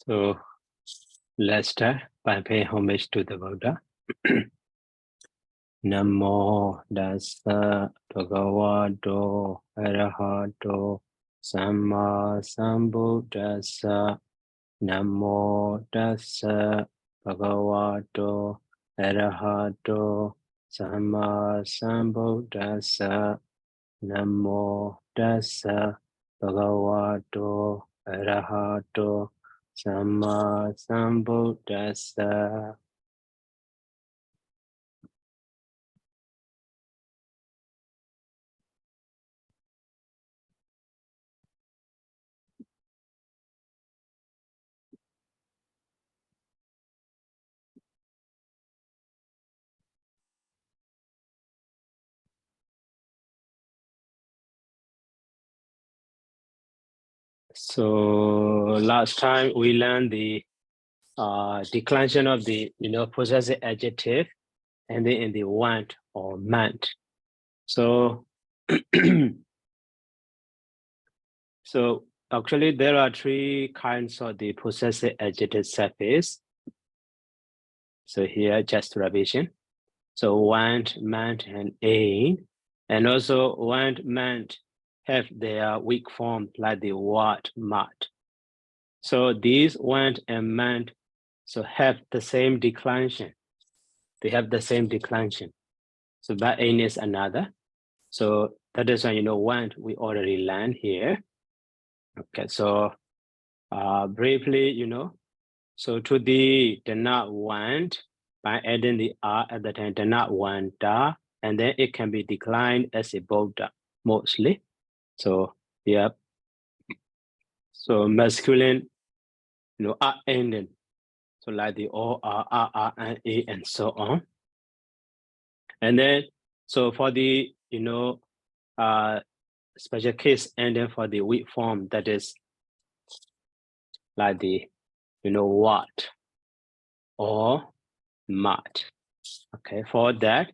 So let's start by paying homage to the Buddha. Namo Dasa Bhagavato Arahato Samma Sambuddhassa. Namo Dasa Bhagavato Arahato Samma Sambuddhassa. Namo Dasa Bhagavato Arahato Samma Sambuddhassa. So last time we learned the declension of the possessive adjective and then in the want or meant. So so actually there are three kinds of the possessive adjective suffix. So here just revision. So want, meant, and aim, and also want, meant have their weak form like the what, might. So these want and meant so have the same declension. They have the same declension. So that aim is another. So that is why want we already learned here. Okay, so briefly, so to the not want by adding the r at the time, the not want da, and then it can be declined as a Buddha mostly. So yeah. So masculine, r ending. So like the o, r, and a, and so on. And then so for the special case ending for the weak form, that is like the what or might. Okay, for that,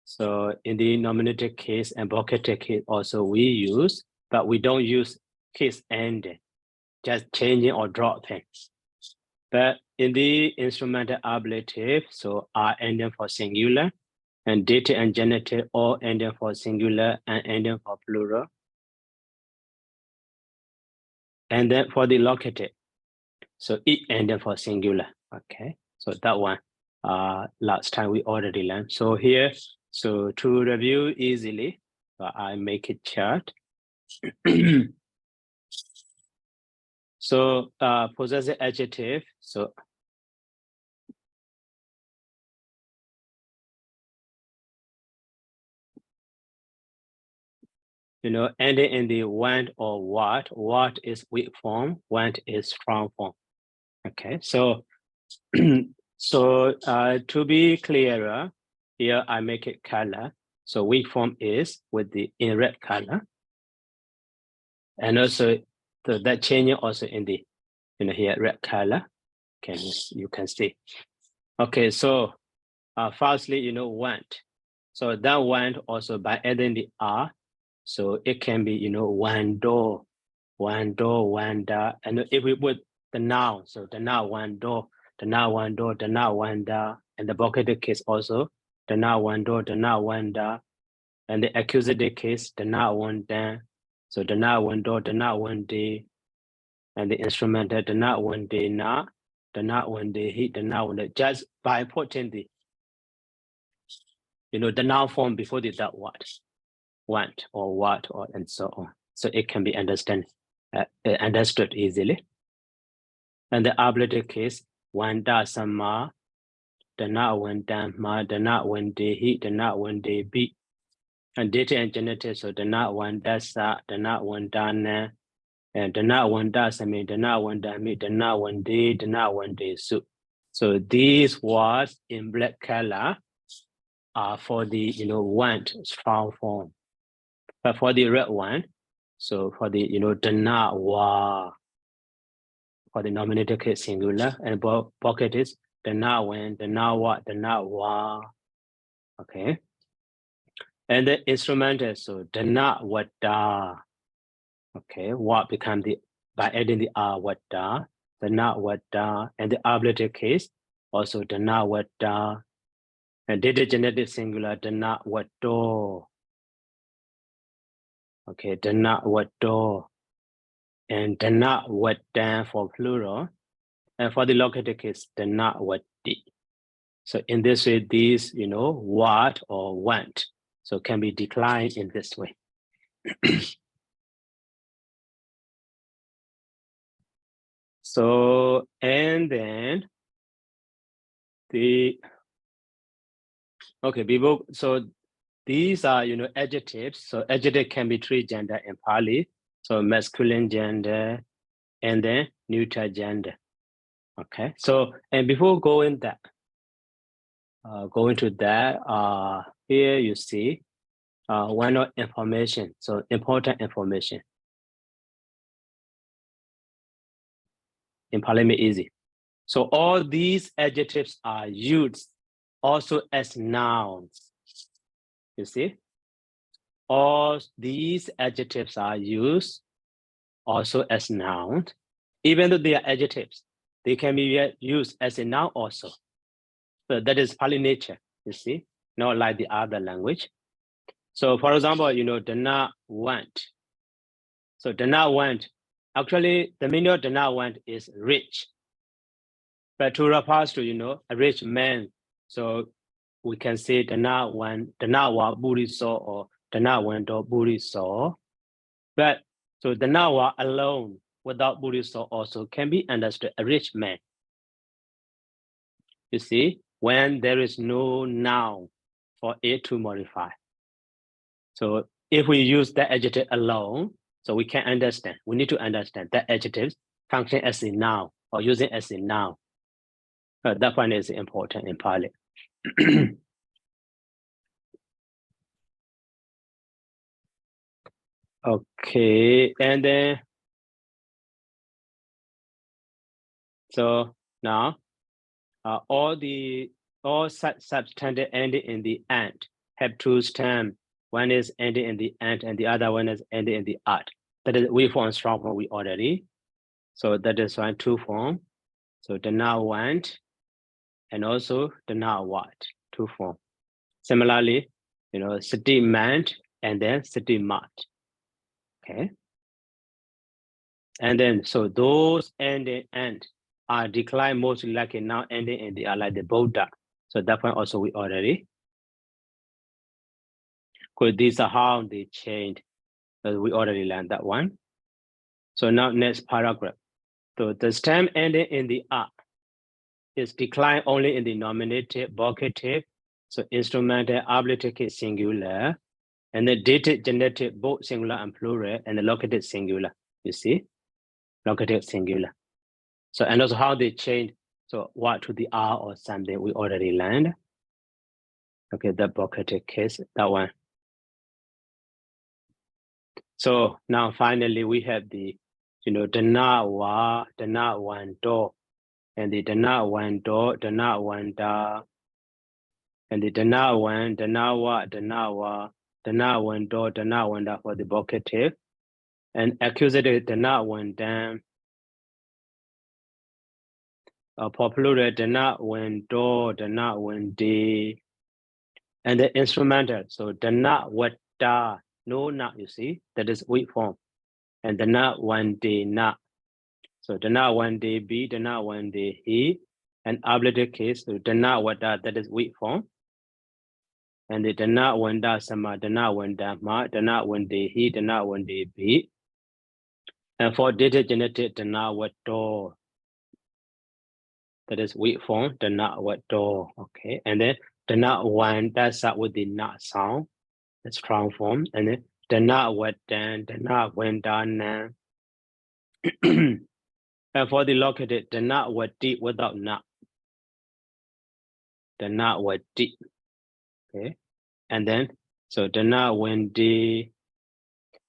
so in the nominative case and vocative case also we use, but we don't use case ending, just changing or dropping. But in the instrumental ablative, so r ending for singular, and dative and genitive all ending for singular and ending for plural. And then for the locative, so it ending for singular. Okay, so that one last time we already learned. So here, so to review easily, I make it chart. So possessive adjective, so ending in the want or what is weak form, want is strong form. Okay, so so to be clearer, here I make it color. So weak form is with the in red color, and also that changing also in the here red color. You can see. Okay, so firstly, want. So that want also by adding the r, so it can be one door, one da, and if we put the noun, so the noun one door, the noun one door, the noun one da, and the vocative case also the noun one door, the noun one da, and the accusative case the noun one da, so the noun one door, the noun one day, and the instrumental the noun one day na, the noun one day he, the noun one day, just by putting the the noun form before the that what, want or what or and so on, so it can be understood easily. And the ablative case, one da sama, the not one dan ma, the not one day he, the not one day be. And dative and genitive, so the not one da sa, the not one da na, and the not one da sami, the not one da me, the not one day, the not one day su. So these words in black color are for the want strong form. But for the red one, so for the the not wa, for the nominative case singular, and pocket is the now when, the now what, the now wa. Okay. And the instrumental, so the not what da. Okay, what become the by adding the what da. dana wada, and the ablative case, also dana wada, and dative genitive singular, dana wado. Okay, dana wado, and dana wadan for plural, and for the locative case, dana wadi. So in this way, these, what or went, so can be declined in this way. So, and then so these are, adjectives. So adjective can be three gender in Pali. So masculine gender and then neuter gender. Okay, so, and before going into that, here you see one of information. So important information. In Pali, easy. So all these adjectives are used also as nouns. You see, all these adjectives are used also as nouns. Even though they are adjectives, they can be used as a noun also. So that is Pali nature, you see, not like the other language. So for example, dana want. So dana want, actually the meaning of dana want is rich. But to refer to, a rich man, so we can say dana wa buriso or dana wando buriso. But so dana wa alone without buriso also can be understood a rich man. You see, when there is no noun for it to modify. So if we use that adjective alone, so we can understand, we need to understand that adjectives function as a noun or using as a noun. That one is important in Pali. Okay, and then so now all substantive ending in the end have two stems. One is ending in the end, and the other one is ending in the art. That is we form strong form we already. So that is one two form. So the now want, and also the now what two form. Similarly, city meant and then city mat. Okay. And then so those ending end are declined mostly like a now ending in the like the Buddha. So that one also we already. Because these are how they change. We already learned that one. So now next paragraph. So the stem ending in the a is declined only in the nominative, vocative, so instrumental, ablative case singular, and the dative, genitive, both singular and plural, and the locative singular. You see, locative singular. So and also how they change. So what to the R or something we already learned. Okay, the vocative case, that one. So now finally we have the, dana wa, dana wan do, and the dana wan do, dana wan da, and the dana wan, dana wa, dana wa, dana wan do, dana wan da for the vocative, and accusative dana wan dan, popular dana wan do, dana wan de, and the instrumental, so dana wat da, no na, you see, that is weak form, and dana wan de na. So dana one day be, dana one day he, and ablative case, so dana wada, that is weak form. And the dana one da sama, dana one da ma, dana one day he, dana one day be. And for dative genitive, dana wato, that is weak form, dana wato, okay. And then dana one, that's up with the not sound, the strong form. And then dana wadan, dana wendan. And for the locative, dana wadi without not. Dana wadi. Okay, and then so dana wendi,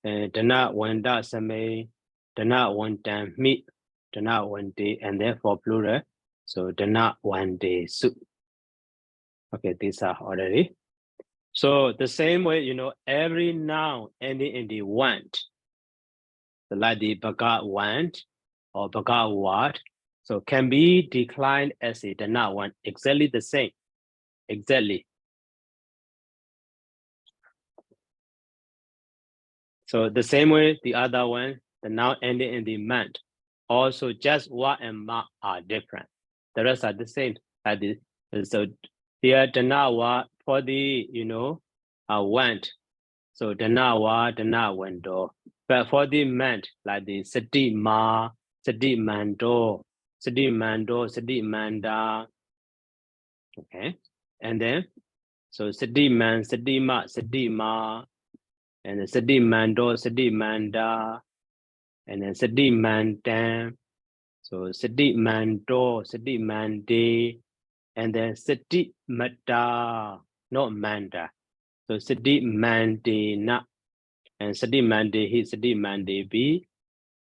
dana wenda same, dana wendan meet, dana wendi, and then for plural, so dana wende su. Okay, these are already. So the same way, every noun ending in the want, so like the bagat want or bagat what, So can be declined as a dana one, exactly the same, exactly. So the same way, the other one, the noun ending in the ment. Also, just wa and ma are different. The rest are the same. So here, dana wa for the, went. So dana wa, dana wendo. But for the ment, like the sati ma, sati mando, sati mando, sati manda. Okay. And then, so sati man, sati ma, and then sati mando, sati manda, and then sati mandan. So sati mando, sati mande, and then sati mata, not manda. So sati mande na, and sati mande he, sati mande be,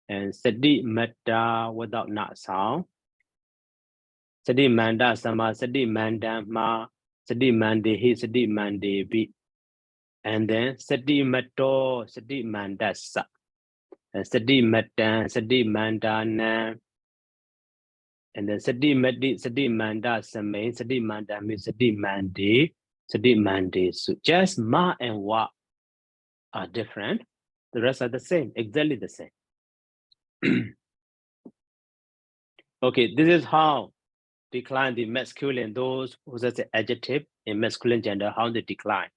and sati mata without not sound. Sati manda sama, sati mandan ma, sati mande he, sati mande be. And then sati mato, sati mandasa, sati matan, sati mandana, and then sati mati, sati manda same, sati manda mi, sati mandi, sati mandi. So just ma and wa are different. The rest are the same, exactly the same. Okay, this is how decline the masculine, those who say the adjective in masculine gender, how they decline.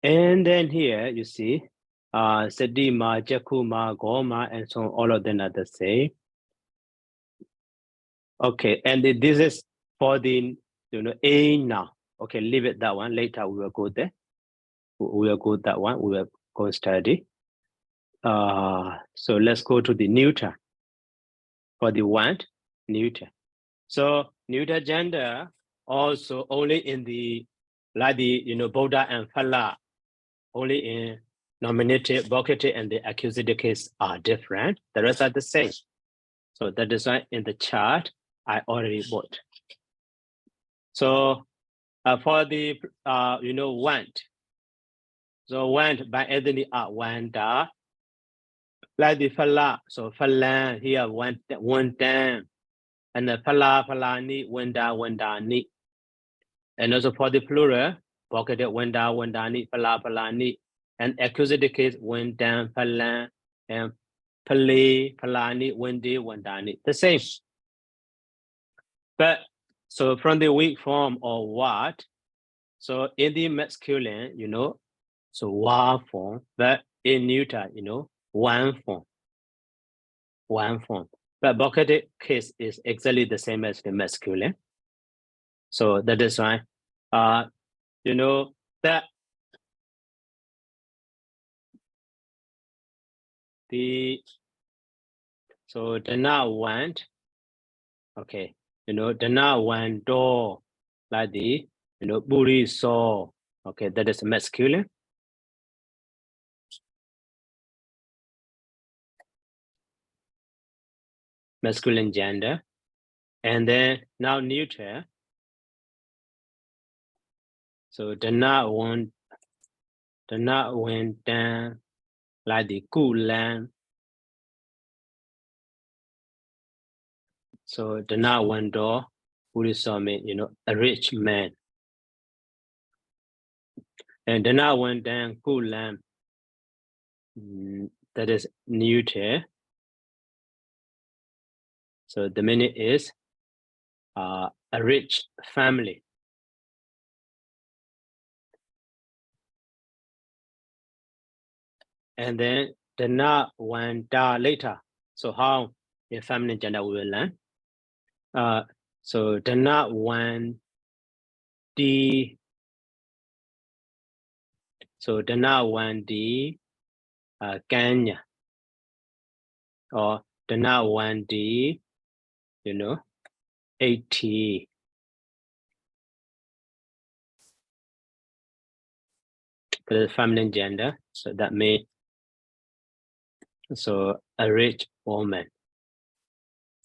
And then here you see Sadima, Jakuma, Goma, and so on, all of them are the same. Okay, and this is for the A now. Okay, leave it that one. Later we will go there. We will go that one. We will go study. So let's go to the neuter. For the want, neuter. So neuter gender also only in the like the Buddha and Phala, only in nominative, vocative, and the accusative case are different. The rest are the same. So that is why in the chart I already put. So for the want. So want by Anthony wanda, like the Phala. So Phala here one time, and the Phala ni wanda ni. And also for the plural, vocative wanda ni, Phala ni, and accusative case wenda, Phala, and Pali, Phalani, wanda ni. The same. But so from the weak form or what, so in the masculine, so wa form, but in neuter, one form. But vocative case is exactly the same as the masculine. So that is why, that so the now want, okay, the now want door, like the, buri saw, okay, that is masculine. Masculine gender. And then now neuter. So the not went down like the cool land. So the not went door, who saw me, a rich man. And the not went down cool land. That is neuter. So the meaning is a rich family. And then the not went down later. So how in feminine gender we will learn. So the not went the, so the not went the Kenya, or the not one D, 80. For the feminine gender, so that means so a rich woman.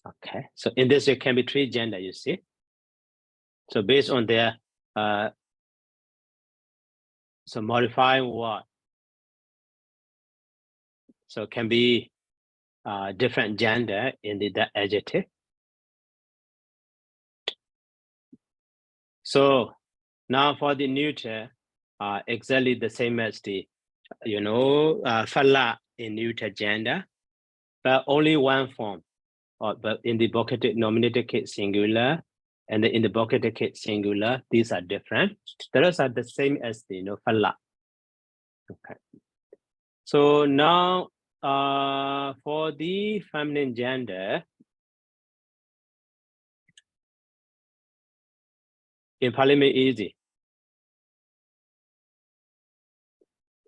Okay, so in this it can be three gender, you see. So based on their so modifying word, so can be different gender in the adjective. So now for the neuter, exactly the same as the, fala in neuter gender, but only one form. But in the vocative nominative case singular, and in the vocative case singular, these are different. Those are the same as the fala. Okay. So now for the feminine gender, in Parliament easy.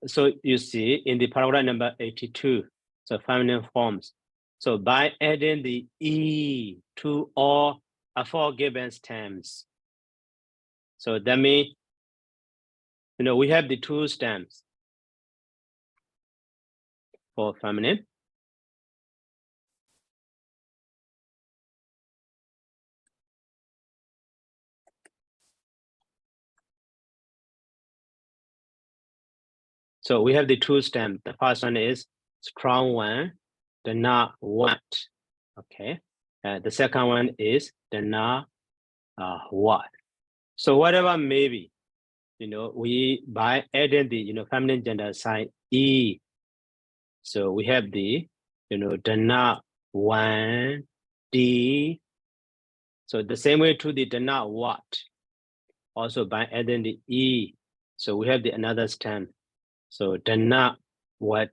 So you see in the paragraph number 82, so feminine forms. So by adding the E to all aforegiven stems. So that means, we have the two stems for feminine. So we have the two stems. The first one is strong one, the not want. Okay. The second one is the not what. So whatever maybe, we by adding the feminine gender sign E. So we have the the not one D. So the same way to the not what. Also by adding the E. So we have the another stem. So the not what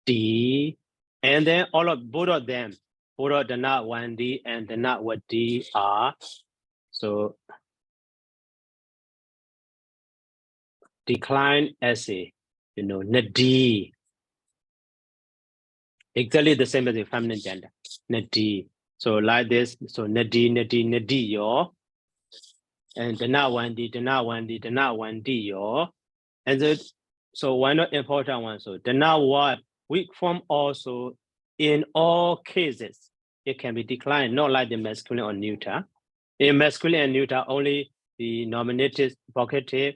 D, and then both of them, both of the not one D and the not what D are so decline as a D. Exactly the same as the feminine gender, D. So like this, so D yo, and the not one D, the not one D, the not one D yo, and then so one not important one. So the not what weak form also in all cases it can be declined, not like the masculine or neuter. In masculine and neuter, only the nominative, vocative,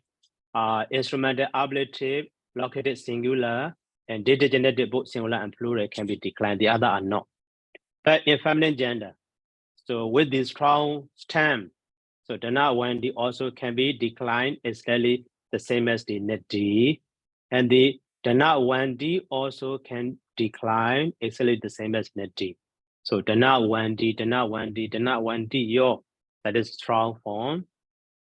instrumental, ablative, locative, singular, and designated both singular and plural can be declined. The other are not. But in feminine gender, so with the strong stem, so the not one D also can be declined, exactly the same as the net D, and the not one D also can decline, exactly the same as net D. So the not one D, the not one D, the not one D yo, that is strong form,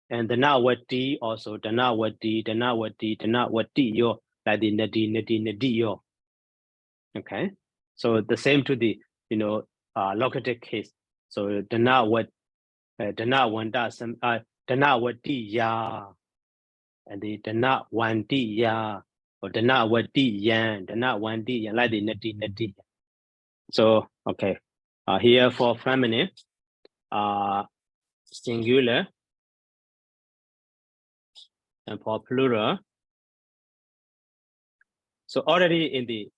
and the not what D also the not what D, the not what D, the not what D yo, like the net D yo. Okay, so the same to the locative case. So the not what the not one does the not what D ya, and the not one D ya, or the not what D yan, the not one D yan, like the net D. So okay, here for feminine, singular, and for plural. So already in the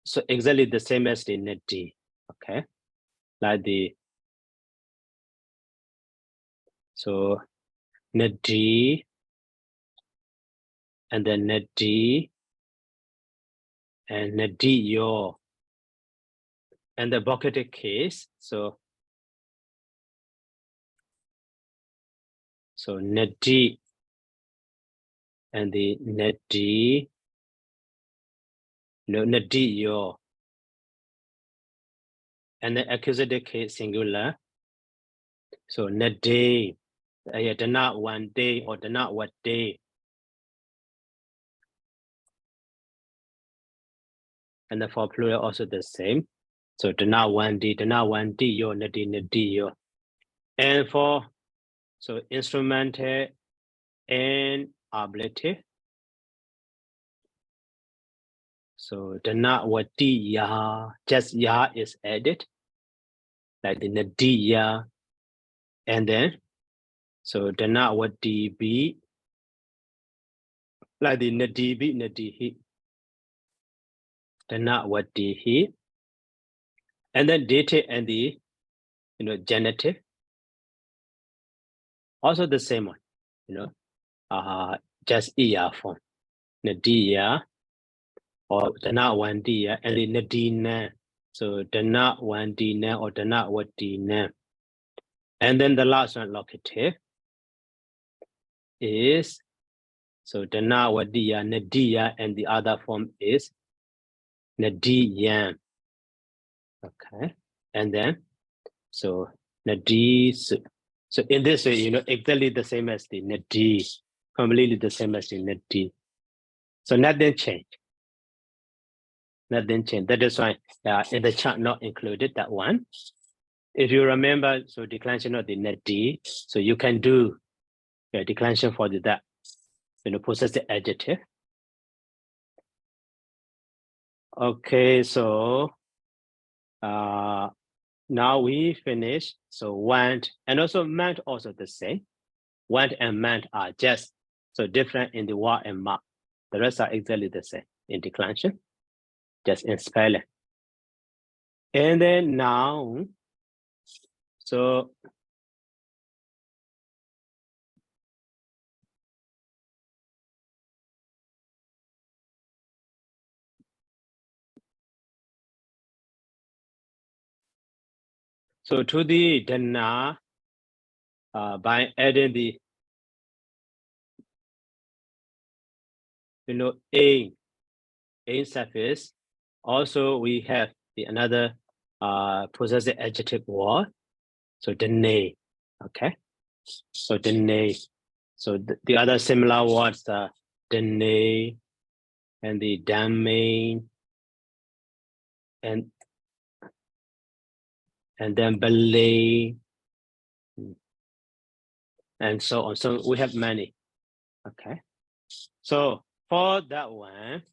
so exactly the same as the net D. Okay, like the so net D, and then net D, and net D yo, and the vocative case. So net D and the net D, net D yo, and the accusative case singular. So net day, the not one day or the not what day. And then for plural also the same. So the not one D, yo, net D yo. And for so instrumental and ablative. So the not what D ya, just ya is added, like the D ya, and then so the not what D be, like the D be, D he, the not what D he, and then dative and the genitive, also the same one, just ER form. Nadia, or Dana Wandia, and the Nadina. So Dana Wandina or Dana Wadina. And then the last one, locative, is so Dana Wadia, Nadia, and the other form is Nadiyan. Okay, and then so Nadis. So in this way, exactly the same as the Nadi, completely the same as the Nadi. So nothing changed. Nothing changed. That is why in the chart not included that one. If you remember, so declension of the Nadi, so you can do declension for that, possessive adjective. Okay, so now we finish. So went and also meant also the same. Went and meant are just so different in the word and mark. The rest are exactly the same in declension, just in spelling. And then now, so to the na, by adding the a suffix, also we have the another possessive adjective word. So dene, okay. So dene. So the other similar words are dene and the domain and then belay and so on. So we have many. Okay. So for that one,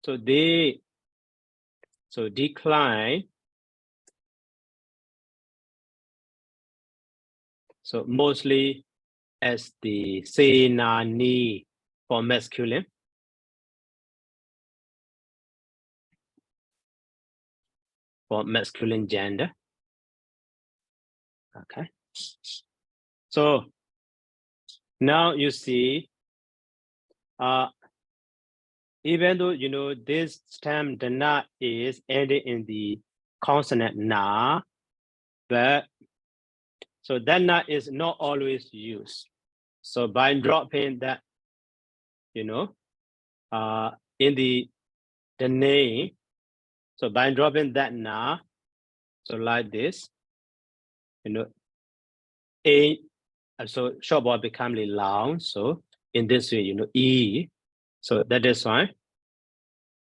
so decline. So mostly as the se na ni for masculine. For masculine gender. Okay. So now you see, even though this stem the na is ended in the consonant na, but so that na is not always used. So by dropping that, in the name, so by dropping that na, so like this, a, so short word become long. So in this way, e. So that is why,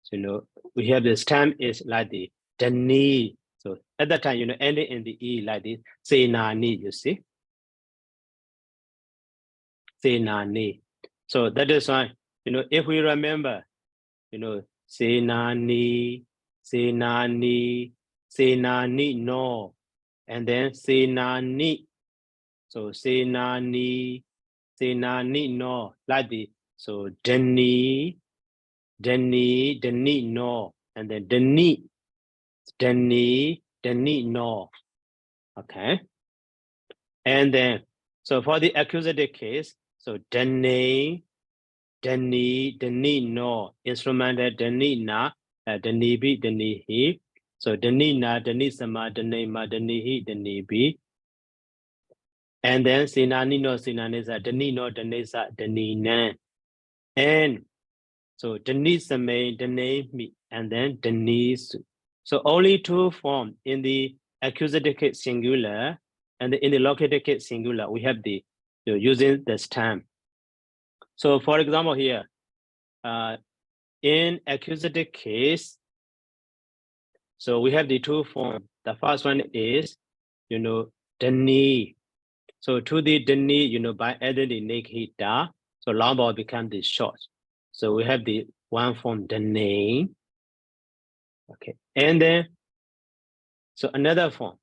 so, we have the stem is like the ni. So at that time, ending in the e like this, say na ni, you see. Say na ni. So that is why, if we remember, say na ni, say na ni, say na ni no, and then say na ni. So say na ni no, like this. So deni no, and then deni no. Okay. And then, so for the accusative case, so deni no, instrumental deni na, deni bi, deni hi. So deni na, deni sama, deni ma, deni hi, deni bi. And then sinani no, sinanisa, deni no, denisa, deni nan. And so deni same, deni mi, and then deni su. So only two forms in the accusative case singular and in the locative case singular, we have the using the stem. So for example here, in accusative case, so we have the two forms. The first one is, deni. So to the deni, by adding the nikita, so long vowel become the short. So we have the one form deni. Okay, and then so another form.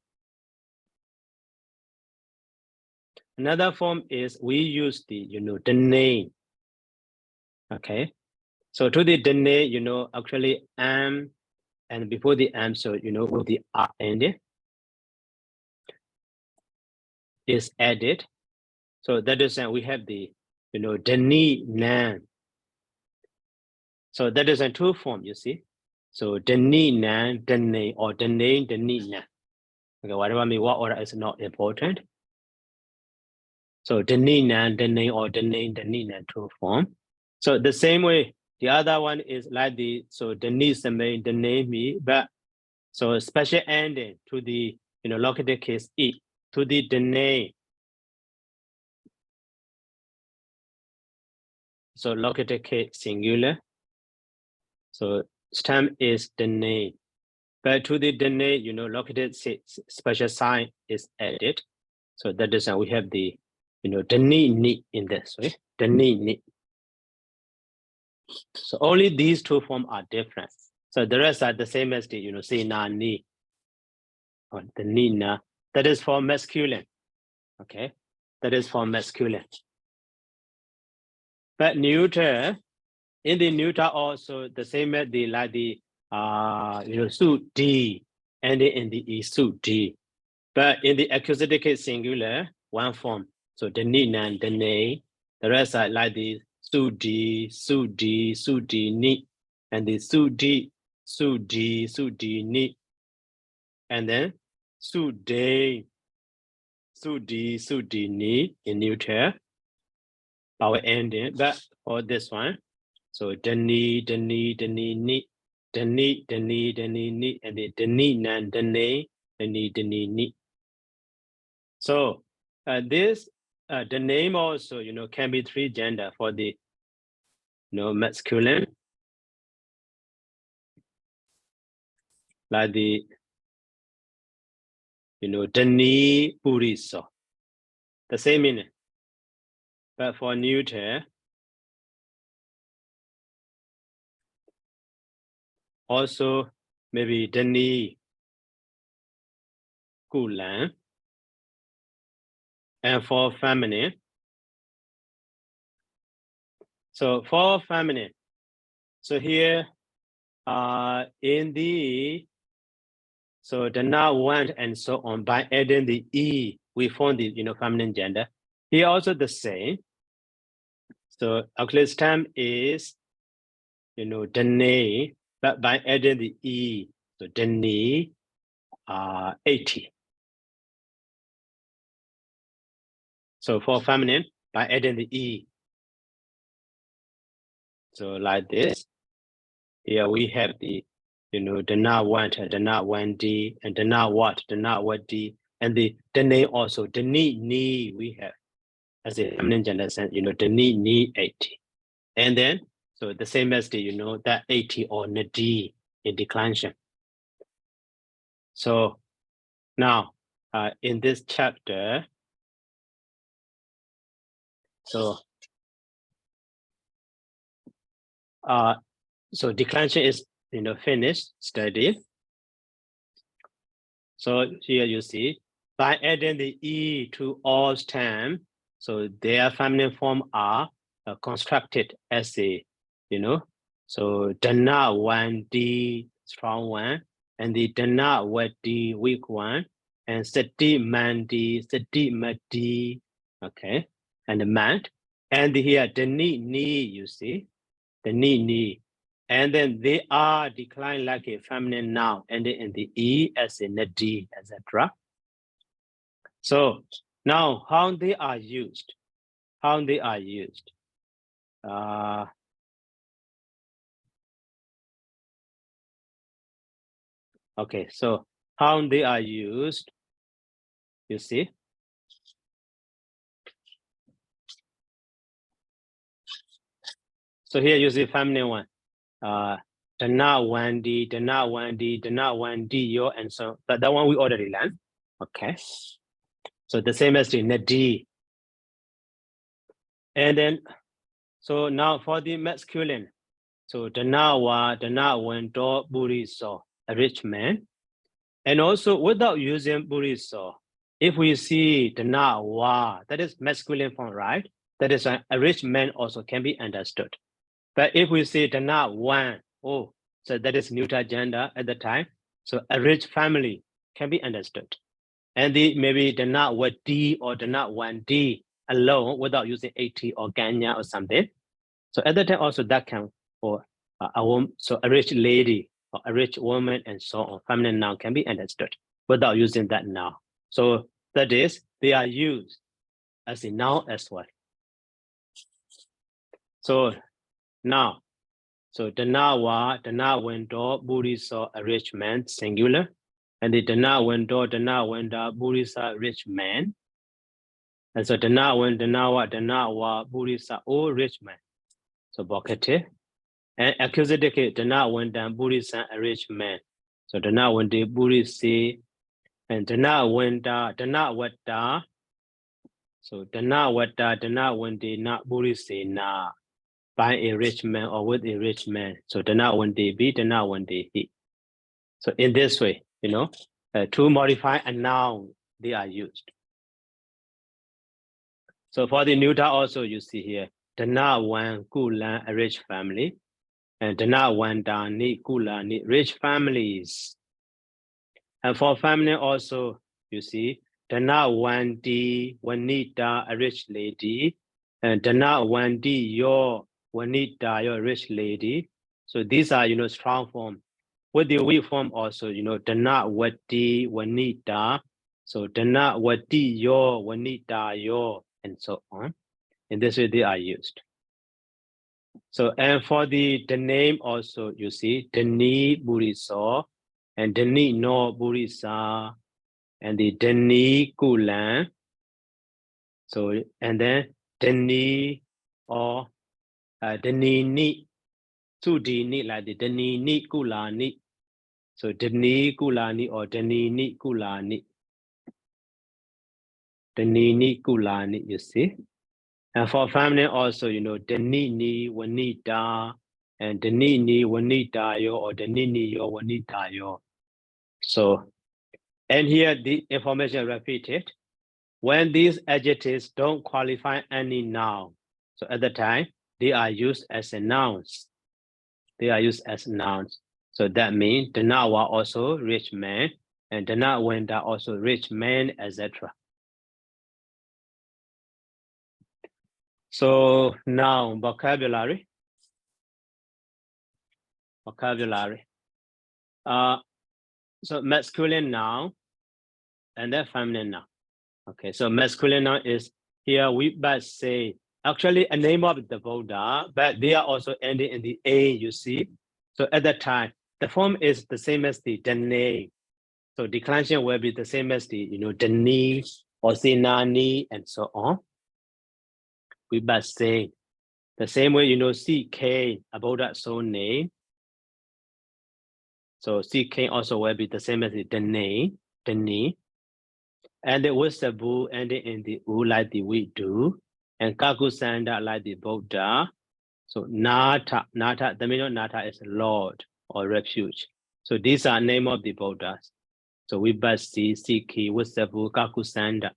Another form is we use the the name. Okay, so to the name, actually and before the so with the R ending is added. So that is we have the Deni nan. So that is in two form, you see. So deni nan, deni, or deni, deni nan. Okay, whatever me what order is not important. So deni nan, deni, or deni, deni nan, two form. So the same way, the other one is like the, so deni is the main, deni me, but so special ending to the, located case E, to the deni. So located case singular. So stem is deni. But to the deni, located special sign is added. So that is how we have the, deni ni in this way, deni ni. So only these two forms are different. So the rest are the same as the, say na ni, or the ni na. That is for masculine. Okay, that is for masculine. But neuter, in the neuter also the same as the like the su d, and in the e su d. But in the accusative case singular, one form. So the ni nan, the nay, the rest are like the su di, su di, su di ni, and the su di, su di, su di ni, and then su de, su di ni in neuter. Power ending, but for this one, so deni, deni, deni ni, deni, deni, deni ni, and the deni nan, deni, deni ni. So this the name also can be three gender for the masculine, like the deni puriso, the same meaning. But for neuter, also maybe deni kulan. And for feminine, so for feminine, so here in the, so the now want and so on, by adding the e, we form the feminine gender. Here also the same. So actually stem is dene, but by adding the e, so dene 80. So for feminine, by adding the e, so like this. Here we have the the not want, the not want d, and the not what d, and the dene also, the ni we have as a feminine gender sense, the ni 80. And then so the same as the that 80 or d in declension. So now in this chapter, so so declension is finished study. So here you see, by adding the e to all stem, so their feminine form are constructed as a so dana 1d strong one, and the dana what d weak one, and sati man d, sati madi, okay, and the man, and here the ni, you see, the ni, and then they are declined like a feminine noun, and in the e as in the d, etc. So now how they are used, okay, so how they are used, you see. So here you see feminine one. Dana 1d, dana 1d, dana 1d, yo, and so that one we already learned. Okay. So the same as the d. And then so now for the masculine, so dana wa, dana 1 do buriso, a rich man. And also without using buriso, if we see dana wa, that is masculine form, right? That is a rich man also can be understood. But if we say dana 1, oh, so that is neuter gender at the time. So a rich family can be understood. And the maybe dana what d or dana 1d, alone without using at or ganya or something. So at that time also that can for a woman, so a rich lady or a rich woman and so on. Feminine noun can be understood without using that noun. So that is, they are used as a noun as well. So now, so dana window, burisa, a rich man, singular. And the dana window, burisa, rich man. And so dana wa, burisa, oh, rich man. So vocative. And accusative, dana window, burisa, a rich man. So dana window, burisi, and dana window, dana wata. So dana window, not burisi, na. By a rich man or with a rich man. So dana one day be, dana one day he. So in this way, you know, to modify a noun, they are used. So for the neuter also you see here, dana one kula, a rich family, and dana one da ni kula ni rich families. And for family also you see, dana one di wanita, a rich lady, and dana one di your wanita, your rich lady. So these are, you know, strong form. With the weak form also, you know, dana wati wanita. So dana wati your wanita your, and so on. In this way they are used. So and for the name also you see dani buriso and dani no burisa and the dani kulan. So and then dani or dani ni, sudi ni, like the dani ni kulani. So dani kulani or dani ni kulani. Dani ni kulani, you see. And for family also, you know, dani ni wanita and dani ni wanita yo or dani ni yo wanita yo. So, and here the information repeated. When these adjectives don't qualify any noun, so at the time, they are used as a nouns. They are used as nouns. So that means Danawa also rich man, and Danawenda also rich man, etc. So now vocabulary. Vocabulary. So masculine noun and then feminine noun. Okay, so masculine noun is here we but say actually a name of the Buddha, but they are also ending in the A, you see. So at that time, the form is the same as the name. So declension will be the same as the, you know, ni or sinani and so on. We but say the same way, you know, CK about that soul name. So CK also will be the same as the name, and the Wisabu ending in the U like the we do, and Kakusanda like the Buddha. So Nata, the meaning of Nata is Lord or refuge. So these are name of the Buddhas. So we bust see Siki, Wisabu, Kakusanda.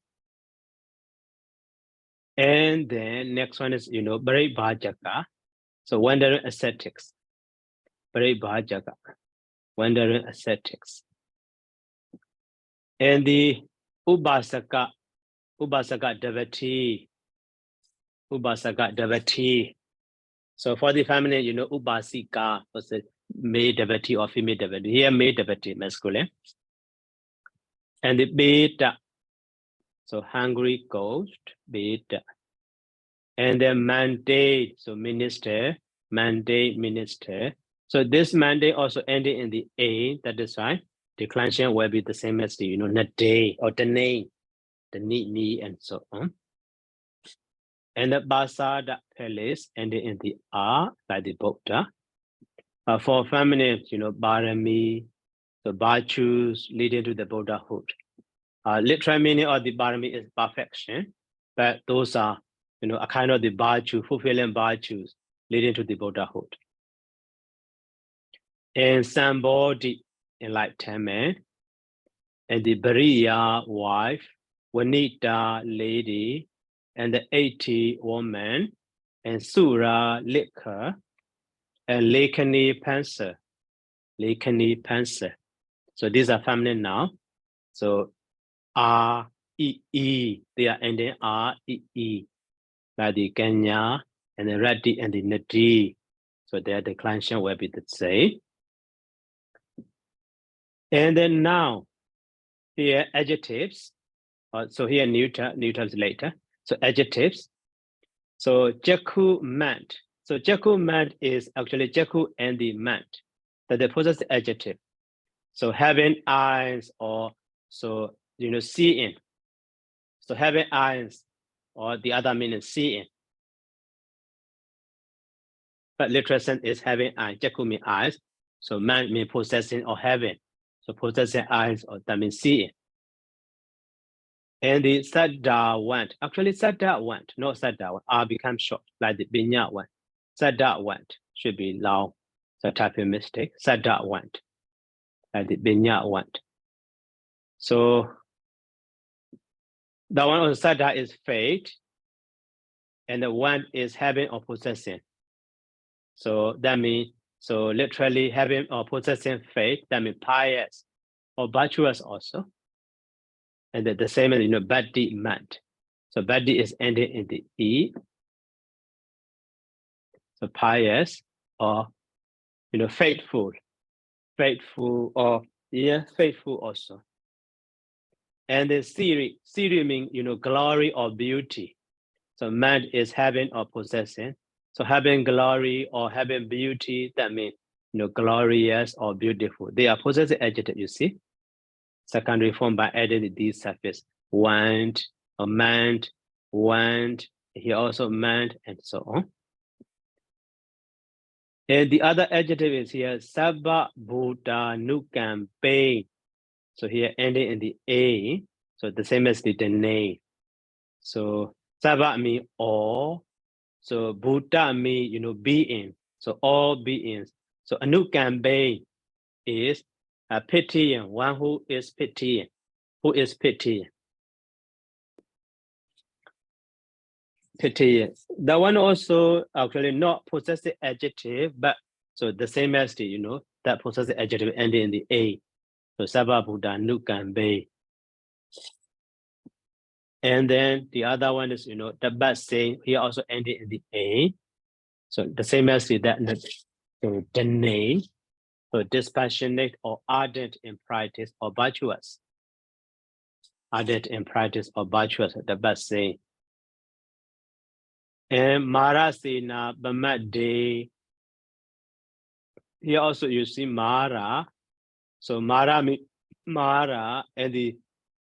And then next one is, you know, Bari Bhajaka. So wandering ascetics. Bari Bhajaka. Wandering ascetics. And the Ubasaka devotee. Ubasaka devotee. So for the feminine, you know, Ubasika was a male devotee or female devotee. Here, male devotee, masculine. And the beta. So hungry ghost, beta. And then mandate, so minister, mandate, minister. So this mandate also ending in the A, that is why declension will be the same as the, you know, nade or the name, the ni, and so on. And the basada palace ending in the R, like the Buddha. For feminine, you know, barami, so virtues leading to the Buddhahood. Literal meaning of the barami is perfection, but those are, you know, a kind of the virtue, fulfilling virtues leading to the Buddhahood. And somebody, enlightenment, and the Bariya wife, Wanita lady, and the 80 woman, and Sura liquor, and Lekani pencil. So these are feminine now. So E. They are ending R-E-E. Like the Kenya and the Rati and the Nati. So their declension will be the same. And then now, here adjectives. So here neuters later. So adjectives. So Jaku meant. So Jaku meant is actually Jaku and the meant. That they possess the adjective. So having eyes or so seeing. So having eyes or the other meaning seeing. But literal sense is having eyes. Jaku means eyes. So man means possessing or having. So possessing eyes or that means seeing. And the Sada went. Actually, Sada went, not Sada went. R becomes short, like the Binya went. Sada went should be long. So type of mistake. Sada went, like the Binya went. So the one on Sada is fate, and the one is having or possessing. So that means, so literally having or possessing faith, that means pious or virtuous also. And the same as, badi meant. So badi is ending in the E. So pious or, faithful or, faithful also. And the Siri means, glory or beauty. So man is having or possessing. So having glory or having beauty, that means, glorious or beautiful. They are possessive adjective, you see. Secondary form by adding these suffix, want, or meant, want, he also meant, and so on. And the other adjective is here, Sabba Buddha Nukam Bay. So here ending in the A, so the same as the name. So Sabba means all. So Buddha means, being. So all beings. So Anukam Bay is a pitying, one who is pitying. Who is pitying? Pitying. That one also actually not possessive adjective, but so the same as the, that possessive adjective ending in the A. So Sabba Buddha Nukam Bay. And then the other one is, the bad saying here also ending in the A. So the same as that, so the name. So dispassionate or ardent in practice or virtuous. Ardent in practice or virtuous, the best saying. And Marasina Bamade. Here also you see Mara. So Mara means Mara and the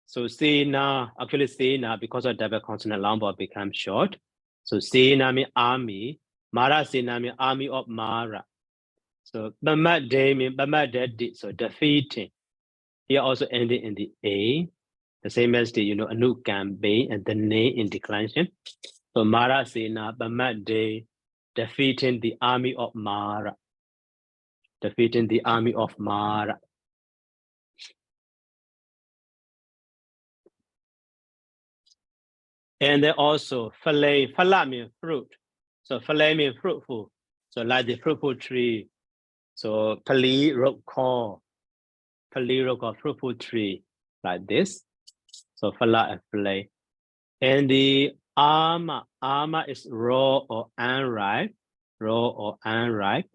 so Sena, actually Sena, because of double consonant long vowel becomes short. So Sena means army. Mara Sena means army of Mara. So Bamade means Bamade, so defeating. Here also ending in the A. The same as the, Anukam Bay and the name in declension. So Mara Sena Bamade, defeating the army of Mara. Defeating the army of Mara. And then also Falay, Fala means fruit. So Falay means fruitful. So like the fruitful tree. So Pali Rokko. Pali Rokko, fruitful tree. Like this. So Fala and Falay. And the Ama is raw or unripe. Raw or unripe.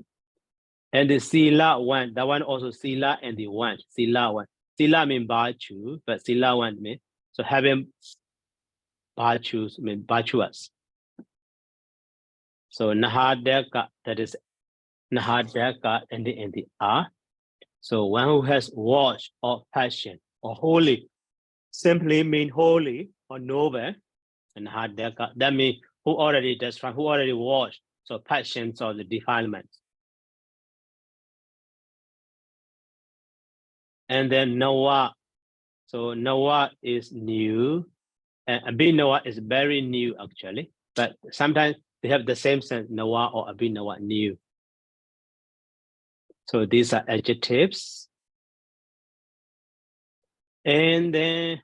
And the Sila one, that one also Sila and the one. Sila one. Sila means Bachu, but Sila one means, so having Bachus means virtuous. So Nahadeka, that is Nahadeka ending in the R. So one who has watch or passion or holy simply mean holy or noble. And Nahadeka, that means who already destroyed, who already watched. So passions or the defilements. And then Noah. So Noah is new. And Abhinawa is very new actually. But sometimes they have the same sense, Noah or Abhinawa, new. So these are adjectives. And then,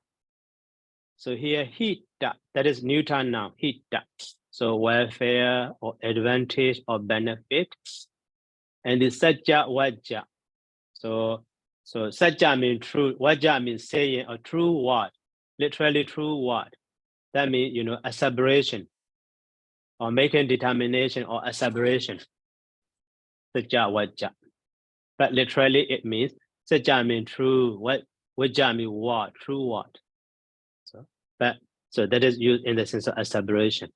so here, hita, that is Newton now, hita. So welfare or advantage or benefit. And the sajja, wajja. So sajja means true, wajja means saying a true word. literally through what? That means, asseveration or making determination or asseveration. Saja waja. But literally it means saja means true. Waja means what? True what? So that is used in the sense of asseveration.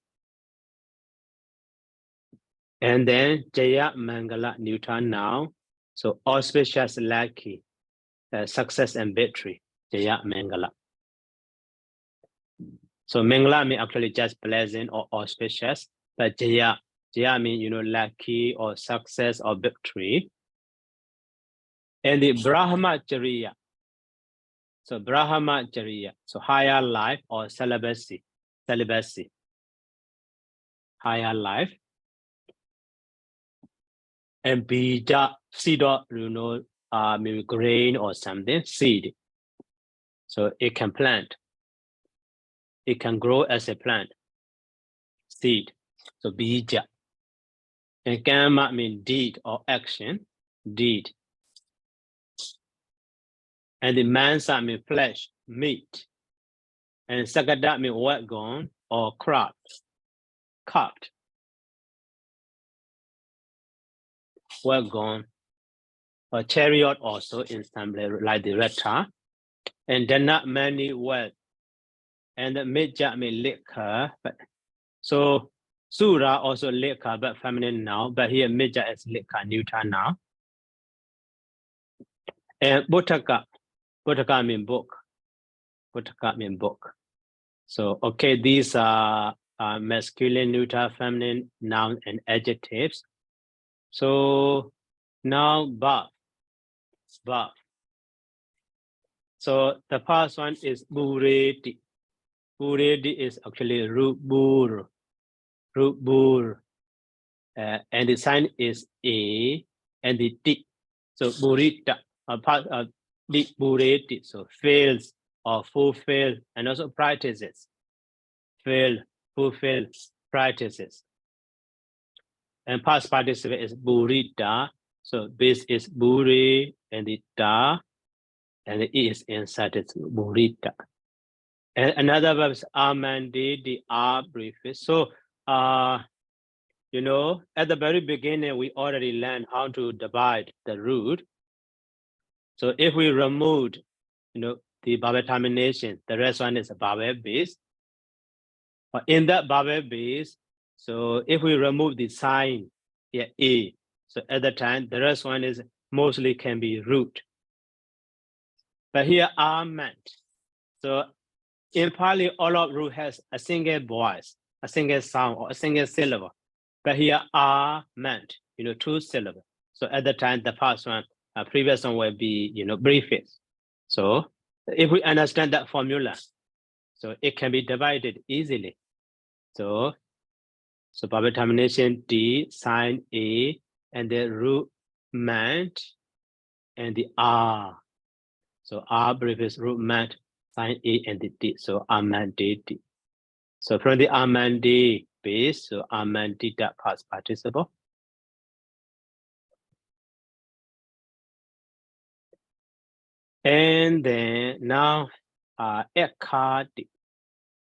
And then Jaya Mangala Newton now. So auspicious, lucky, success and victory. Jaya Mangala. So Mangala means actually just pleasant or auspicious, but Jaya means lucky or success or victory. And the Brahmacharya. So Brahmacharya, so higher life or celibacy. Higher life. And bija, seed or maybe grain or something, seed. So it can plant. It can grow as a plant. Seed. So bija. And kama means deed or action. Deed. And the mansa means flesh, meat. And sagada means work gone or cropped. Carved. Work gone. Or chariot also in some like the reta. And then not many wealth. And the meja means liquor. So Sura also liquor, but feminine now. But here meja is liquor, neuter now. And Butaka means book. Butaka means book. So okay, these are masculine, neuter, feminine, noun, and adjectives. So now verb. So the first one is bureti. Bureti is actually rubur. And the sign is A and the T. So burita, a part of the bureti. So fails or fulfill, and also practices. Fail, fulfill, practices. And past participle is burita. So this is buri and the da, and the E is inside, it's burita. And another verb is amandi, the R prefix. So at the very beginning, we already learned how to divide the root. So if we remove, the vowel termination, the rest one is a vowel base. But in that vowel base, so if we remove the sign, A, so at the time, the rest one is mostly can be root. But here are meant. So in Pali, all of root has a single voice, a single sound, or a single syllable. But here are meant, 2 syllables. So at the time, the first one, previous one will be, prefix. So if we understand that formula, so it can be divided easily. So vowel termination D, sign A, and the root meant, and the R. So R prefix root meant, sign A, and the D. So amandi D. So from the amandi base, so amandi that past participle. And then now ekadi.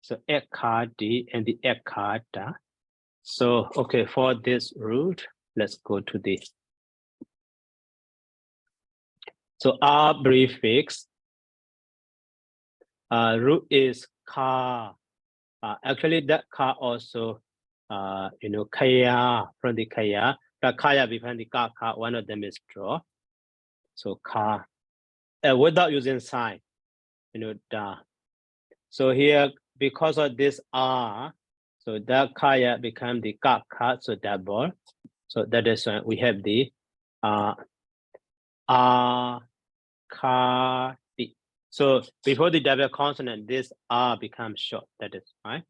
So ekadi and the ekada. So okay, for this root, let's go to this. So R prefix, root is ka. Actually, that ka also, kaya, from the kaya, but kaya behind the ka, one of them is draw. So ka, without using sign, da. So here, because of this R, so that kaya become the ka, so double. So that is when we have the ka. So before the double consonant, this R becomes short. That is fine.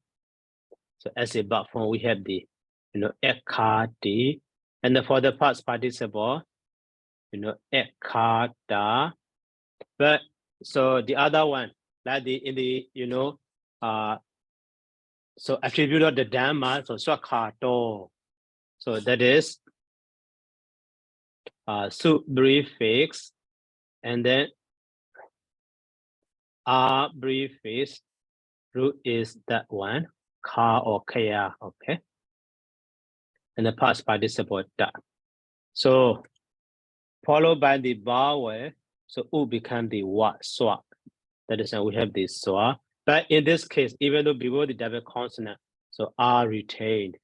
So as a verb form, we have the, ekadi, and then for the past participle, ekada. But so the other one, like so attribute of the Dhamma, so swakato. So that is su prefix, and then R prefix, root is that one, ka or kaya, okay? And the past participle da. So followed by the vowel, so u become the wa, swa. That is why we have this swa. But in this case, even though before the double consonant, so r retained.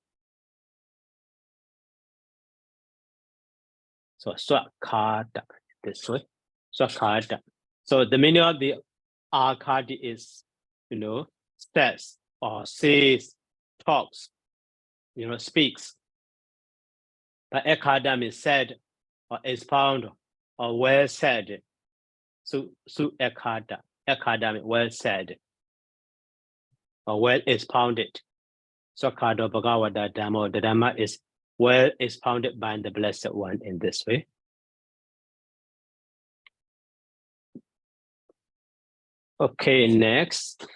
So swakada, this way, swakada. So the meaning of the akadi is, says or says, talks, speaks. But ekadam is said or expound or well said. So ekadam, well said or well expounded. Swakado Bhagavata Dhamma, the Dhamma is well expounded by the Blessed One in this way. Okay, next.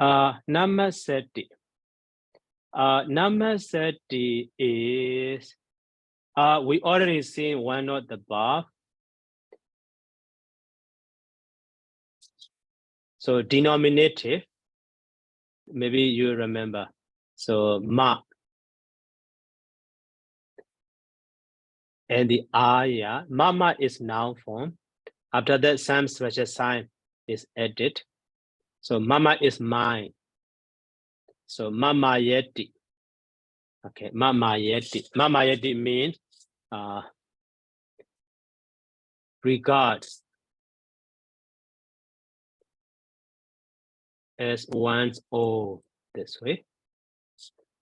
Namasati. Namasati is, we already seen one of the above. So denominative, maybe you remember. So ma. And the aya, mama is noun form. After that, some special sign is added. So mama is mine. So mama yeti. Okay, mama yeti. Mama yeti means regards as one's own, this way.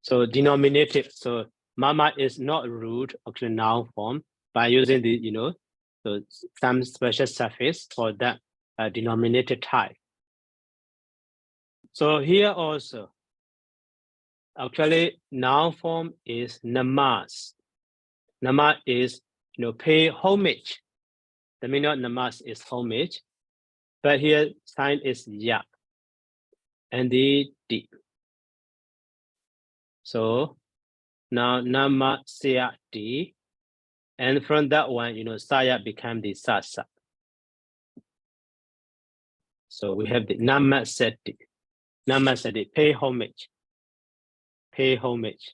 So denominative. So mama is not root, actually noun form, by using the, so some special suffix for that denominative type. So here also, actually noun form is namas. Namas is, pay homage. The meaning of namas is homage, but here sign is ya and the di. So now namasyati, and from that one, saya became the sasa. So we have the namasati. Namasati, pay homage. Pay homage.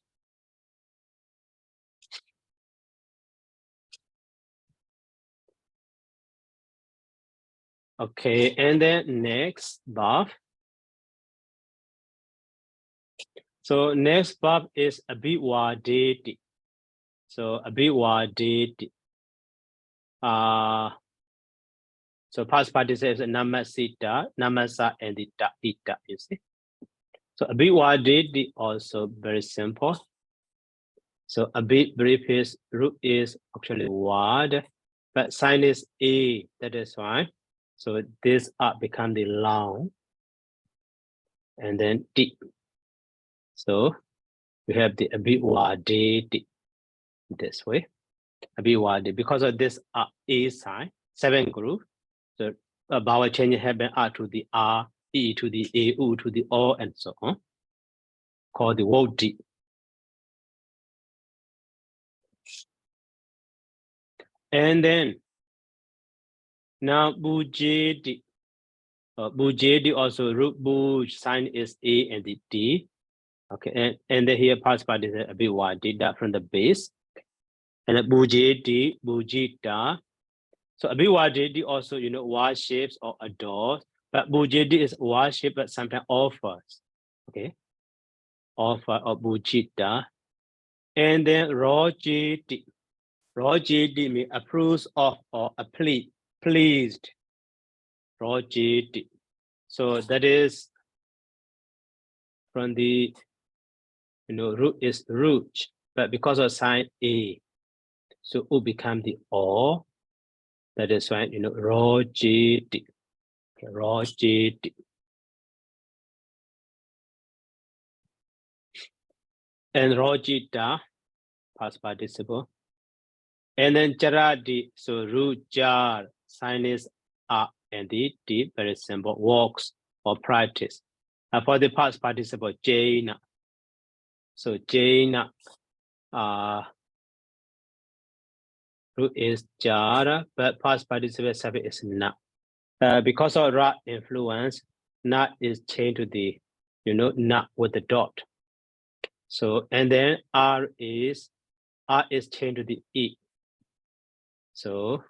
Okay, and then next verb. So next verb is abhiwadeti. So abhiwadeti. So past participle is namasita, namasa, and the ita, you see. So abhiwadeti also very simple. So abhi brief is root is actually word, but sign is a, that is why. So this become the long, and then d. So we have the abhiwadeti this way. Abhiwadeti, because of this a sign, 7 group. So vowel change happen to the r, e to the a, u to the o, and so on. Called the word d. And then now bujedi. Bujedi also root buj sign is a and the d. Okay, and then here past participle a bit wide that from the base. And then bujedi, bujita. So a bit wide also worships or adores, but bujedi is worship but sometimes offers. Okay, offer or bujita. And then rojedi. Rojedi means approves of or pleased. Rojedi. So that is from the root is root, but because of sign a, so u become the o. That is why rojedi. Okay, rojedi. And rojita, past participle. And then charadi, so root jar, sign is a and the d, very simple, walks or practice. For the past participle, jaina. So jaina, root is jara, but past participle suffix is na. Because of ra influence, na is changed to the, na with the dot. So, and then R is changed to the E. So,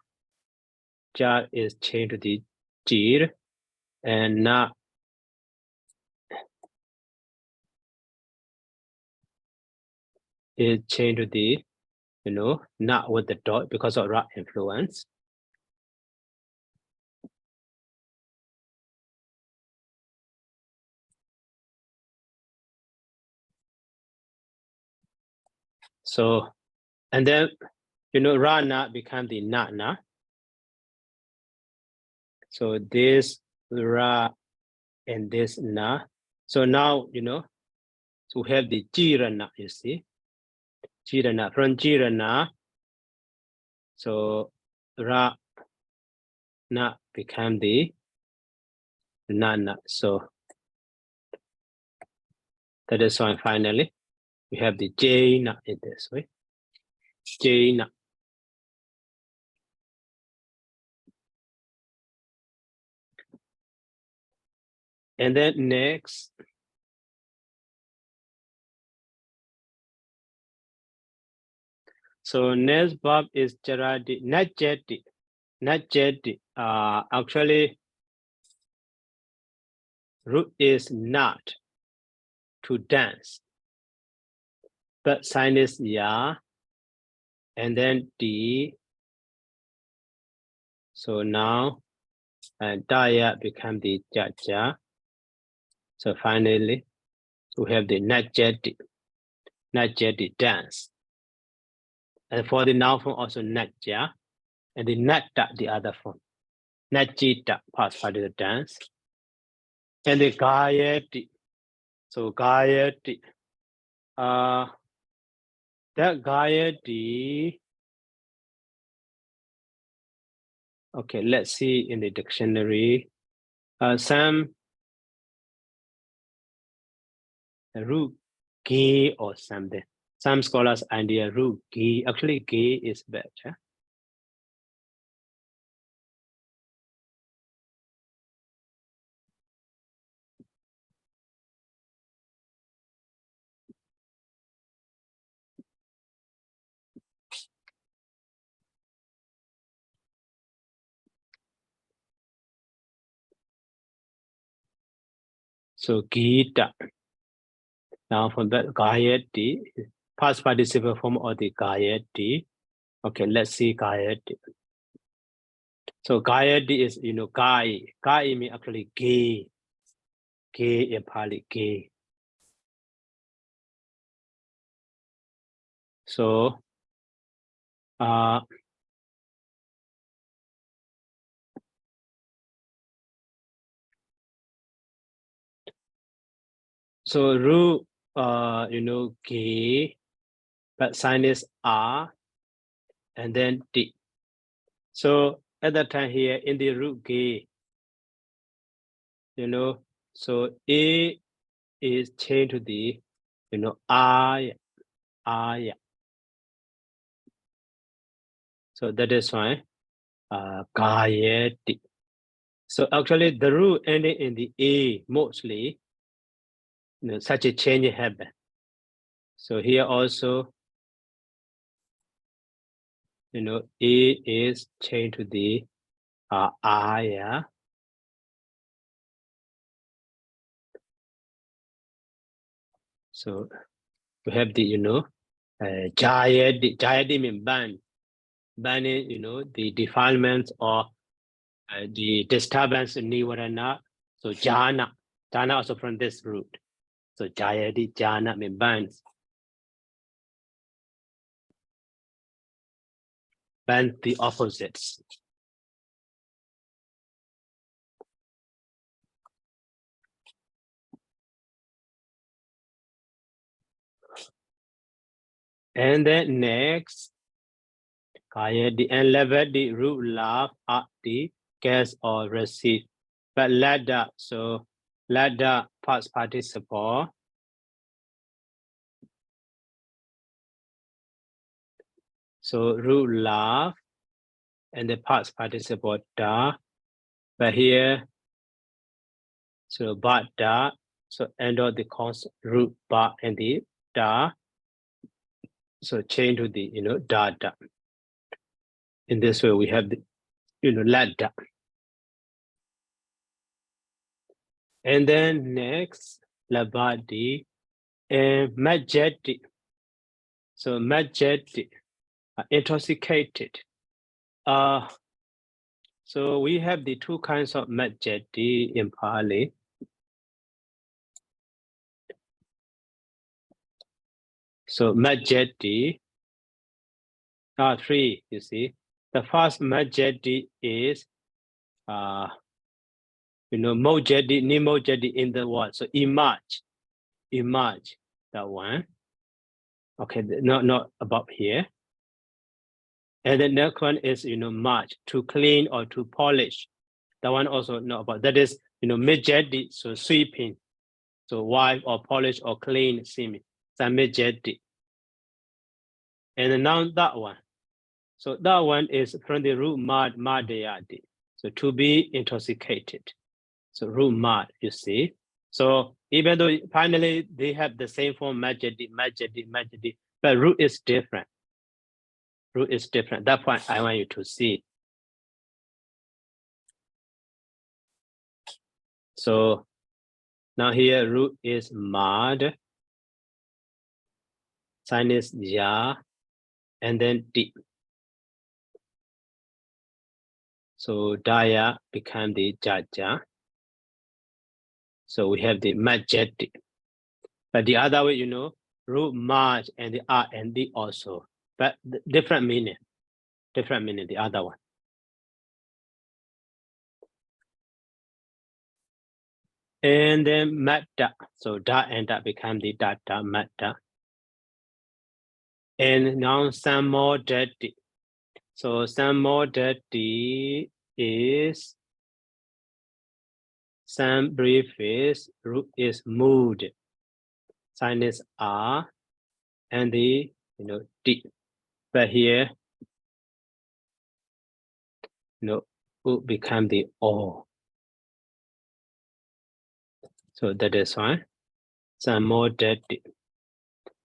ja is changed to the jir, and na is changed to the, na with the dot because of ra influence. So, and then, ra na become the na. So this ra and this na. So now, so we have the jirana, you see. Jirana, from jirana, so ra na become the na. So that is why finally we have the jna in this way. Jna. And then next, so next verb is jaradi, not jeti. Actually, root is not to dance, but sign is ya, and then d. So now, daya become the ja. So finally, we have the najeti dance. And for the noun form also natja, and the natta, the other form. Najita, past participle dance. And the gayati. So gayati. That gayati. Okay, let's see in the dictionary. Some root gay or something. Some scholars idea root gay. Actually, gay is better. So gita. Now from that gayati, past participle form of the gayati. Okay, let's see gayati. So gayati is, gai. Gai means actually gay. Gay in Pali, gay. So, so root, gay, but sign is R, and then D. So at that time here in the root gay, so A is changed to the, I. So that is why, gayati. So actually the root ending in the A mostly, such a change happen. So here also, A is changed to the I. So we have the, jayadi means ban. Ban is, the defilements or the disturbance in nivarana. So jana also from this root. So jayadi, jana means bans. Ban the opposites. And then next, kayadi and level the root laugh at the guess or receive. But ladder, so ladder past participle. So root laugh and the past participle da. But here, so ba da, so end of the consonant root ba and the da, so change to the da da. In this way, we have the la da. And then next, la ba di and majeti. So majeti, intoxicated. So we have the two kinds of majeti in Pali. So majeti are three, you see. The first majeti is mojeti, nimojeti in the word. So emerge, that one. Okay, not above here. And the next one is march, to clean or to polish. That one also not about. That is majeti, so sweeping, so wipe or polish or clean, seeming. So majeti. And now that one. So that one is from the root mad madayadi. So to be intoxicated. So root mad, you see. So even though finally they have the same form majedi, but root is different. Root is different. That's why I want you to see. So now here root is mad, sign is ya, and then di. So daya become the jaja. So we have the majestic. But the other way, root march and the R and D also. But different meaning, the other one. And then matta. So da and da become the data matta. And now some more dirty. So some more dirty is some brief is root is moved. Sign is R and the D. But here would become the O. So that is why some more dirty.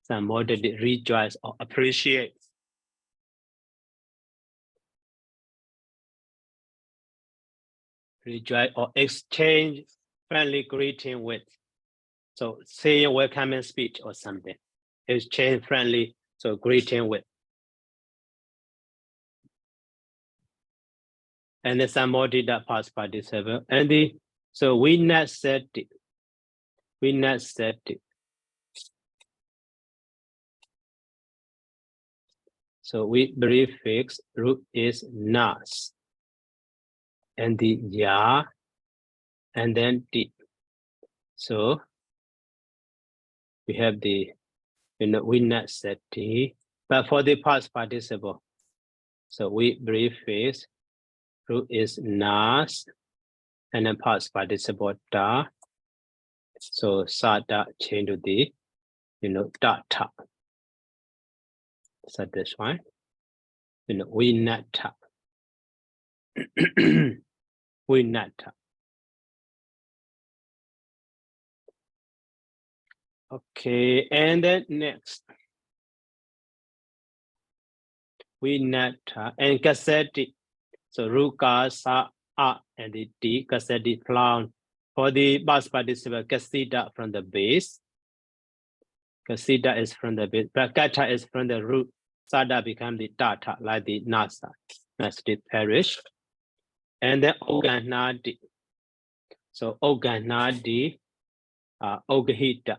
Some more dirty rejoice or appreciate. Rejoice or exchange friendly greeting with. So say a welcoming speech or something. Exchange friendly, so greeting with. And then some more did that past participle. And so we not set it. We not set it. So we prefix root is nas. And the ya and then di. So we have the we not set it. But for the past participle, so we prefix root is nas and then past participle da. So sada change to the data. So this one, we not we not. Okay, and then next, we not and cassette. So ruka sa a and the d cassette clown for the past participle cassita from the base. Cassita is from the base, but kata is from the root. Sada become the data like the nasa. That's the parish. And then oganadi. So oganadi, ogahita.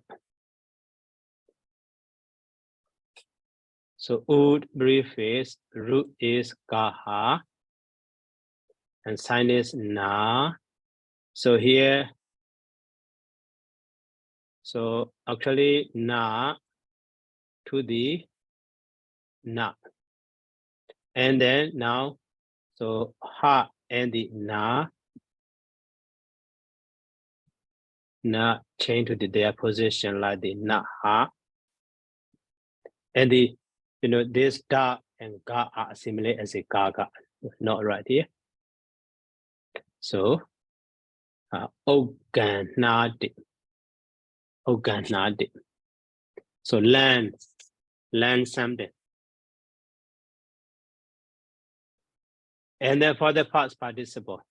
So ud preface root is kaha and sign is na. So here, so actually na to the na. And then now, so ha and the na change to their position like the na ha. And the this da and ga are similar as a gaga, not right here. So, organic. So learn something. And then for the past participle,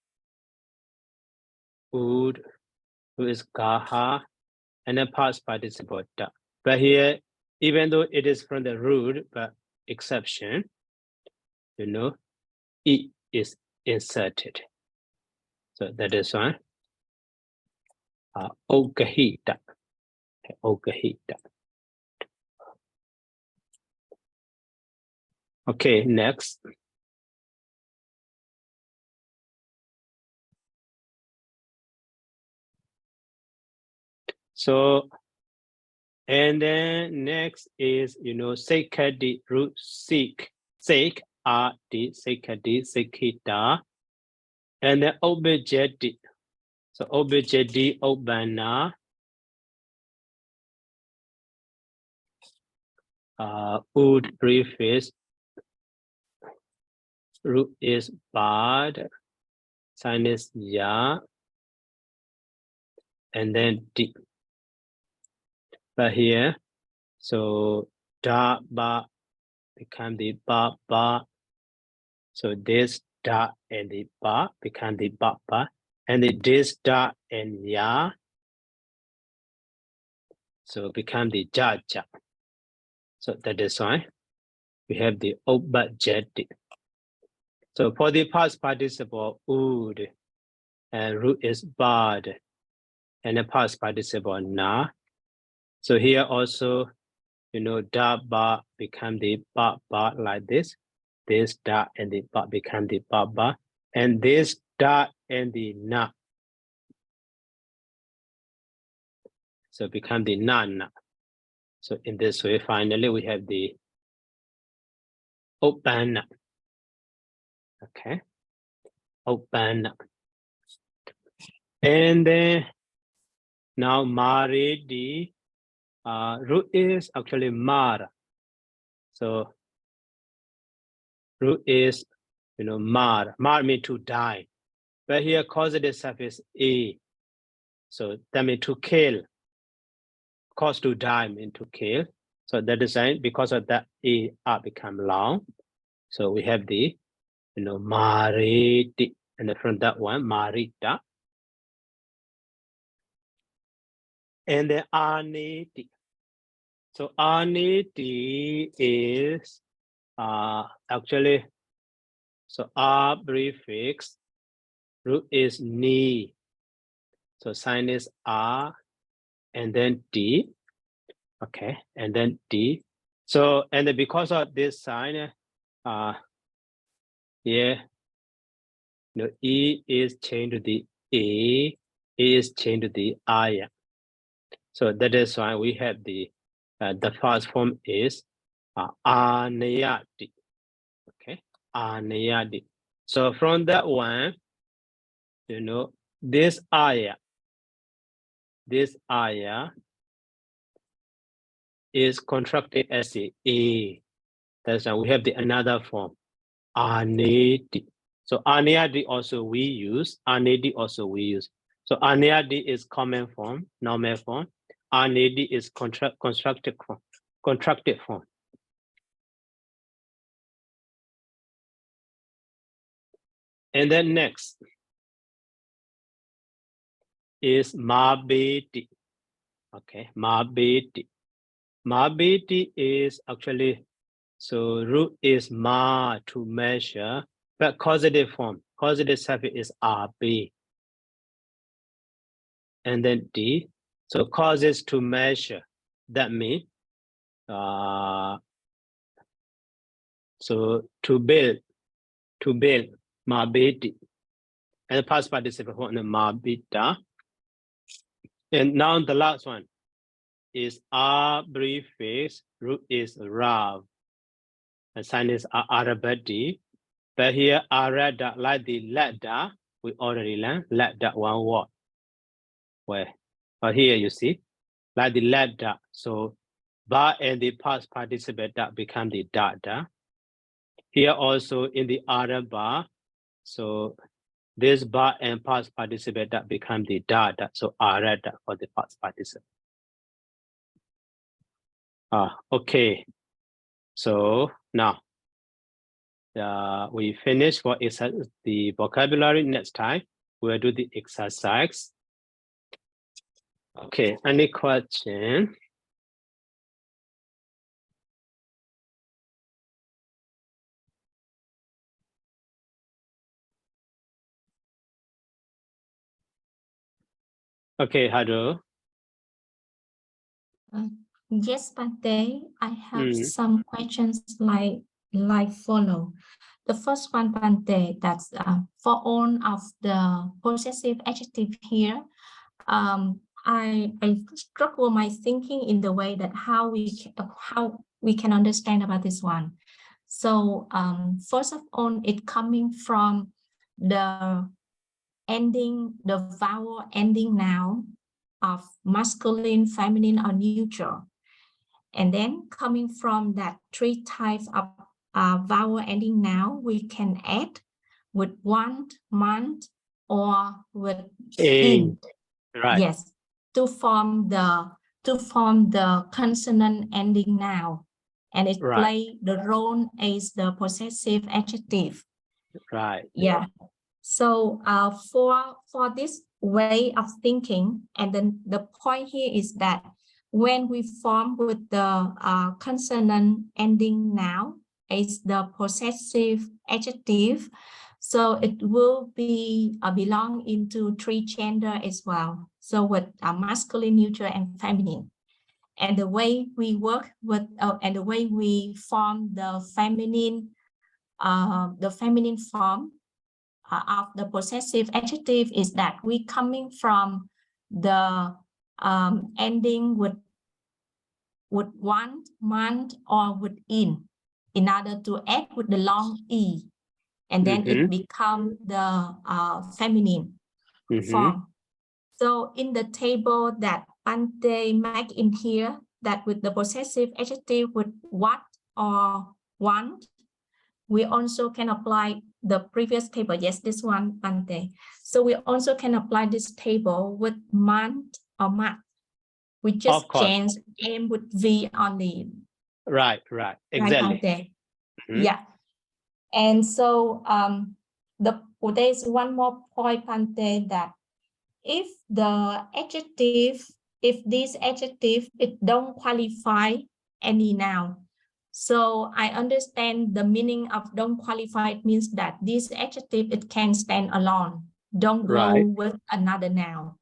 would, who is gaha, and then past participle da. But here, even though it is from the root, but exception, you know, it is inserted. So that is one. Ogahita. Okay, next. So, and then next is, you know, sekadi root seek, sake, adi, sekadi, sekita, and then obejedi. So obejedi, obana, would preface, root is bad, sign is ya, and then di. But here, so da ba become the ba ba. So this da and the ba become the ba ba, and this da and ya, so become the ja ja. So that is why we have the obejedi. So for the past participle, would, and root is bad, and the past participle na. So here also, you know, da ba become the ba ba like this. This da and the ba become the ba ba, and this da and the na. So become the na na. So in this way, finally we have the open. Okay, open. And then now maridi, root is actually mar. So root is, you know, mar. Mar means to die. But here causative suffix a. So that means to kill. Cause to die means to kill. So that is why because of that a become long. So we have the, you know, maridi. And then from that one, marita. And then aniti. So aniti is actually, so a prefix, root is ni. So sign is a, and then d. Okay, and then d. So, and then because of this sign, here, you know, e is changed to the a, is changed to the I. So that is why we have the first form is anayati. Okay, anayati. So from that one, you know, this ayah is contracted as a. That's why we have the another form, anedi. So anedi also we use, So anedi is common form, normal form. Anedi is contracted form. And then next is mabeti. Okay, mabeti. Mabeti is actually, so root is ma, to measure, but causative form, causative suffix is rb. And then d, so causes to measure, that means, so to build, mabeti. And the past participle form, mabita. And now the last one is r prefix, root is rav. And sign is arabati. But here arada, like the letter, we already learned, letter one word. Where? But here you see, like the letter. So ba and the past participle that become the dada. Here also in the other bar, so this but and past participle that become the da. So read for the past participle. Okay. So now we finish for the vocabulary. Next time we'll do the exercise. Okay, any question? Okay, Hado. Yes, Bante, I have some questions like follow. The first one, Bante, that's for all of the possessive adjective here. I struggle my thinking in the way that how we can understand about this one. So first of all, it coming from the vowel ending noun of masculine, feminine, or neutral. And then coming from that 3 types of vowel ending noun, we can add with want, month, or with in. Right. Yes, to form the consonant ending noun, and it play the role as the possessive adjective. Right. Yeah. So for this way of thinking, and then the point here is that when we form with the consonant ending noun as the possessive adjective, so it will be belong into 3 gender as well. So with masculine, neutral, and feminine. And the way we work with and the way we form the feminine form of the possessive adjective is that we coming from the ending with want, month, or with in order to add with the long e, and then it become the feminine form. So in the table that Bante make in here, that with the possessive adjective with what or want, we also can apply the previous table. Yes, this one, Bante. So we also can apply this table with month or month. We just change M with V only. Right, exactly. Right, yeah. And so there's one more point, Bante, that if this adjective, it don't qualify any noun. So I understand the meaning of don't qualify. It means that this adjective, it can stand alone. Don't go with another noun.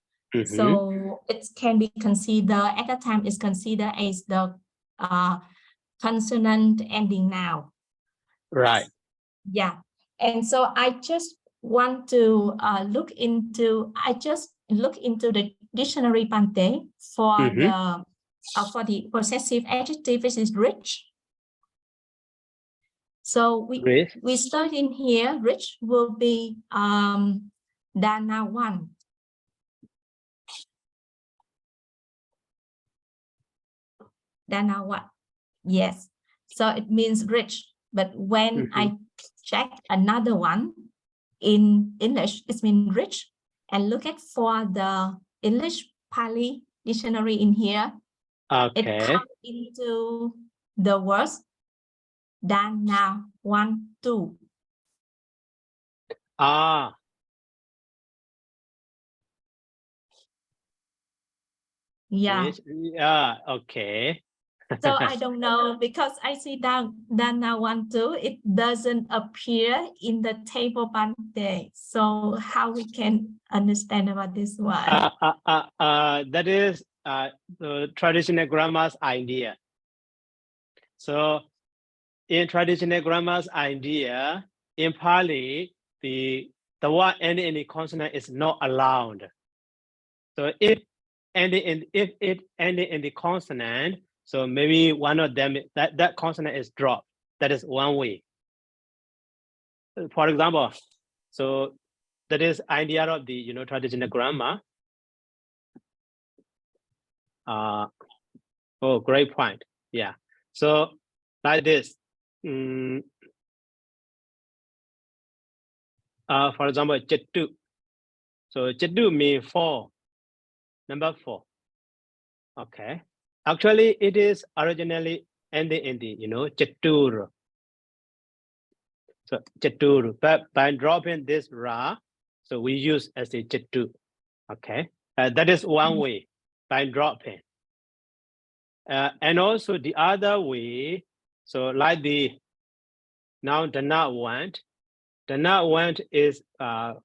So it can be considered, at that time, it's considered as the consonant ending noun. Right. Yeah. And so I just want to look into the dictionary, Bante, for the possessive adjective, which is rich. So we start in here. Rich will be Dana 1. Dana 1. Yes. So it means rich. But when I check another one in English, it means rich. And look at for the English Pali dictionary in here. It comes into the words Dana 1, 2. Yeah. Okay. So I don't know, because I see Dana 1, 2, it doesn't appear in the table, Bante. So how we can understand about this one? That is the traditional grammar's idea. So in traditional grammar's idea, in Pali, the word ending in the consonant is not allowed. So if it ended in the consonant, so maybe one of them, that consonant is dropped. That is one way. For example, so that is idea of the traditional grammar. Oh, great point. Yeah. So like this. For example, Chetu. So Chetu means 4, number 4. Okay. Actually, it is originally ending in the, Chetur. So Chetur, but by dropping this Ra, so we use as a Chetu. Okay. That is one way by dropping. And also the other way, so like the now the not want. The not want is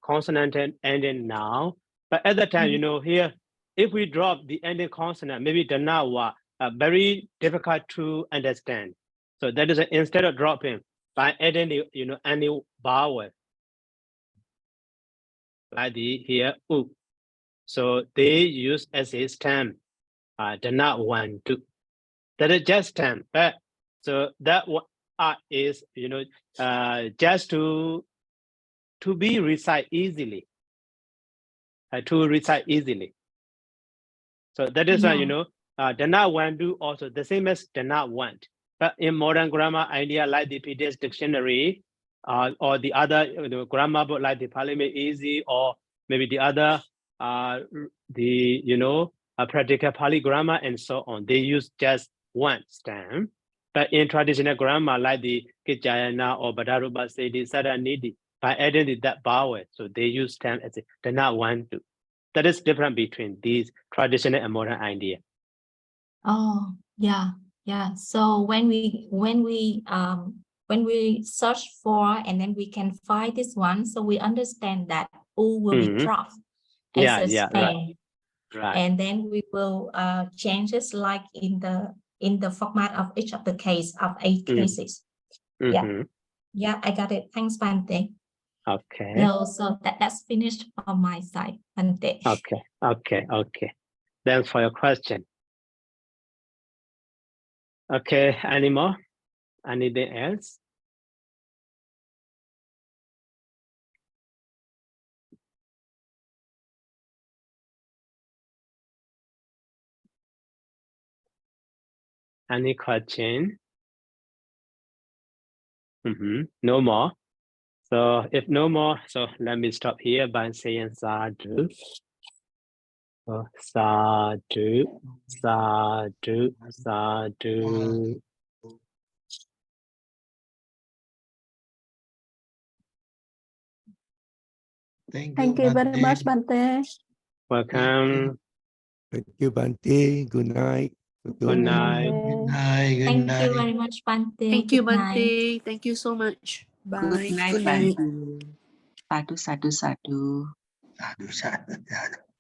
consonant ending now, but at the time, here, if we drop the ending consonant, maybe the not wa very difficult to understand. So that is instead of dropping by adding the any vowel like the here u. So they use as a stem the not want to. That is just stem, but so that is just to be recite easily. To recite easily. So that is why, the not want do also the same as the not want. But in modern grammar idea like the PDS dictionary or the other grammar book like the Parliament Easy or maybe the other, practical Pali grammar and so on, they use just one stem. But in traditional grammar like the Kijayana or Badaruba Sedi Saranidi, by adding that vowel, so they use stem as the not want to. That is different between these traditional and modern idea. Oh, yeah. So when we search for and then we can find this one, so we understand that U will be dropped as a stem. Right. And then we will change it like in the format of each of the case of 8 cases. Yeah, I got it. Thanks, Bante. Okay. So that's finished on my side, Bante. Okay. Thanks for your question. Okay, any more? Anything else? Any question? No more. So if no more, so let me stop here by saying sadhu. So, sadhu, sadhu, sadhu. Thank you very much, Bante. Welcome. Thank you, Bante. Good night. Good night. Thank you very much, Bante. Thank you, Good night. Bante. Thank you so much. Bye. Good night, Bante. Satu, satu, satu. Sadhu, sadhu, sadhu.